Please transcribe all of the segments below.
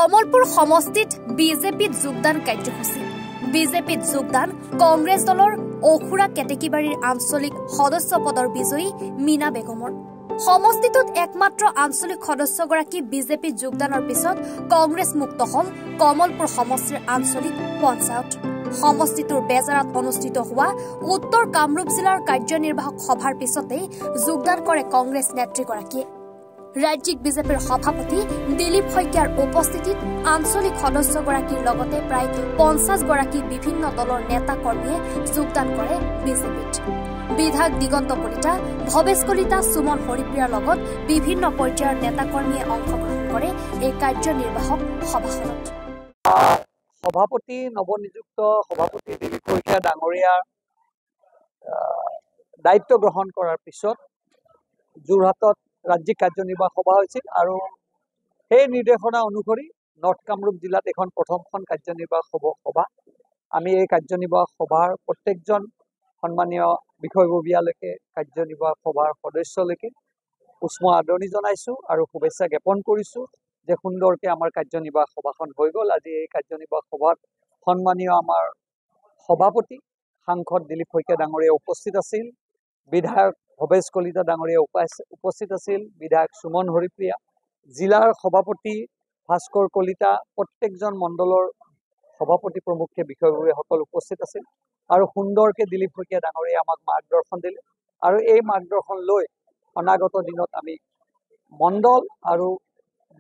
কমলপুৰ সমষ্টিত বিজেপিত যোগদান কাৰ্যসূচী বিজেপিত যোগদান কংগ্ৰেছ দলৰ অখুৰা কেটেকিবাৰীৰ আঞ্চলিক সদস্য পদৰ বিজয়ী মীনা বেগমৰ সমষ্টিটোত একমাত্ৰ আঞ্চলিক সদস্যগৰাকী বিজেপিত যোগদানৰ পিছত কংগ্ৰেছ মুক্ত হল কমলপুৰ সমষ্টিৰ আঞ্চলিক পঞ্চায়ত সমষ্টিটোৰ বেজাৰত অনুষ্ঠিত হোৱা উত্তৰ কামৰূপ জিলাৰ কাৰ্যনিৰ্বাহক সভাৰ পিছতে যোগদান কৰে কংগ্ৰেছ নেত্ৰীগৰাকীয়ে ৰাজ্যিক বিজেপিৰ সভাপতি দিলীপ শইকীয়াৰ উপস্থিতিত আঞ্চলিক সদস্যগৰাকীৰ লগতে প্ৰায় 50 গৰাকী বিভিন্ন দলৰ নেতা কৰ্মীয়ে যোগদান কৰে বিজেপিত বিধায়ক দিগন্ত কলিতা ভৱেশ কলিতা সুমন হৰিপ্ৰিয়াৰ লগত বিভিন্ন পৰ্যায়ৰ নেতা কৰ্মীয়ে অংশগ্ৰহণ কৰে এই কাৰ্যনিৰ্বাহক সভাখনত সভাপতি নৱনিযুক্ত সভাপতি দিলীপ শইকীয়া ডাঙৰীয়াৰ দায়িত্ব গ্ৰহণ কৰাৰ পিছত যোৰহাটত ৰাজ্যিক কাৰ্যনিৰ্বাহক সভা হৈছিল আৰু সেই নিৰ্দেশনা অনুসৰি নৰ্থ কামৰূপ জিলাত এখন প্ৰথমখন কাৰ্যনিৰ্বাহক সভা আমি এই কাৰ্যনিৰ্বাহক সভাৰ প্ৰত্যেকজন সন্মানীয় বিষয়ববীয়ালৈকে কাৰ্যনিৰ্বাহক সভাৰ সদস্যলৈকে উষ্ম আদৰণি জনাইছোঁ আৰু শুভেচ্ছা জ্ঞাপন কৰিছোঁ যে সুন্দৰকৈ আমাৰ কাৰ্যনিৰ্বাহক সভাখন হৈ গ'ল আজি এই কাৰ্যনিৰ্বাহক সভাত সন্মানীয় আমাৰ সভাপতি সাংসদ দিলীপ শইকীয়া ডাঙৰীয়া উপস্থিত আছিল বিধায়ক ভৱেশ কলিতা ডাঙৰীয়া উপস্থিত আছিল বিধায়ক সুমন হৰিপ্ৰিয়া জিলাৰ সভাপতি ভাস্কৰ কলিতা প্ৰত্যেকজন মণ্ডলৰ সভাপতি প্ৰমুখ্যে বিষয়ববীয়াসকল উপস্থিত আছিল আৰু সুন্দৰকৈ দিলীপ শইকীয়া ডাঙৰীয়া আমাক মাৰ্গদৰ্শন দিলে আৰু এই মাৰ্গদৰ্শন লৈ অনাগত দিনত আমি মণ্ডল আৰু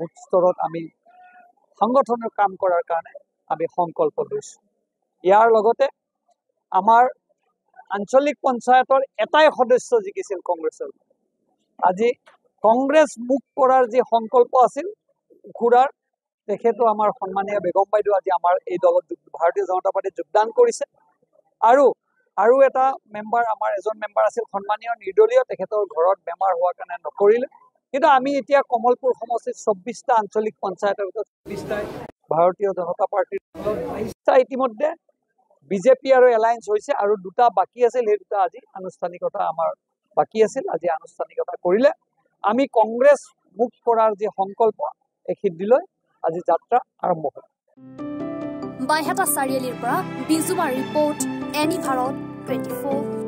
বুথ স্তৰত আমি সংগঠনৰ কাম কৰাৰ কাৰণে আমি সংকল্প লৈছোঁ ইয়াৰ লগতে আমাৰ আঞ্চলিক পঞ্চায়তৰ এটাই সদস্য জিকিছিল কংগ্ৰেছৰ আজি কংগ্ৰেছ মুক্ত কৰাৰ যি সংকল্প আছিল উখুৰাৰ তেখেতো আমাৰ সন্মানীয় বেগম বাইদেউ আজি আমাৰ এই দলত ভাৰতীয় জনতা পাৰ্টিত যোগদান কৰিছে আৰু এটা মেম্বাৰ আমাৰ এজন মেম্বাৰ আছিল সন্মানীয় নিৰ্দলীয় তেখেতৰ ঘৰত বেমাৰ হোৱাৰ কাৰণে নকৰিলে কিন্তু আমি এতিয়া কমলপুৰ সমষ্টিত 24টা আঞ্চলিক পঞ্চায়তৰ ভিতৰত 24টাই ভাৰতীয় জনতা পাৰ্টিৰ 22টা ইতিমধ্যে বিজেপি আৰু এলায়েন্স হৈছে আৰু দুটা বাকী আছিল সেই দুটা আজি আনুষ্ঠানিকতা আমাৰ বাকী আছিল আজি আনুষ্ঠানিকতা কৰিলে আমি কংগ্ৰেছ মুক্ত কৰাৰ যি সংকল্প এই সিদ্ধিলৈ আজি যাত্ৰা আৰম্ভ হ'ল বাইহাটা চাৰিআলিৰ পৰা বিজুমাৰ ৰিপৰ্ট এনি ভাৰত 24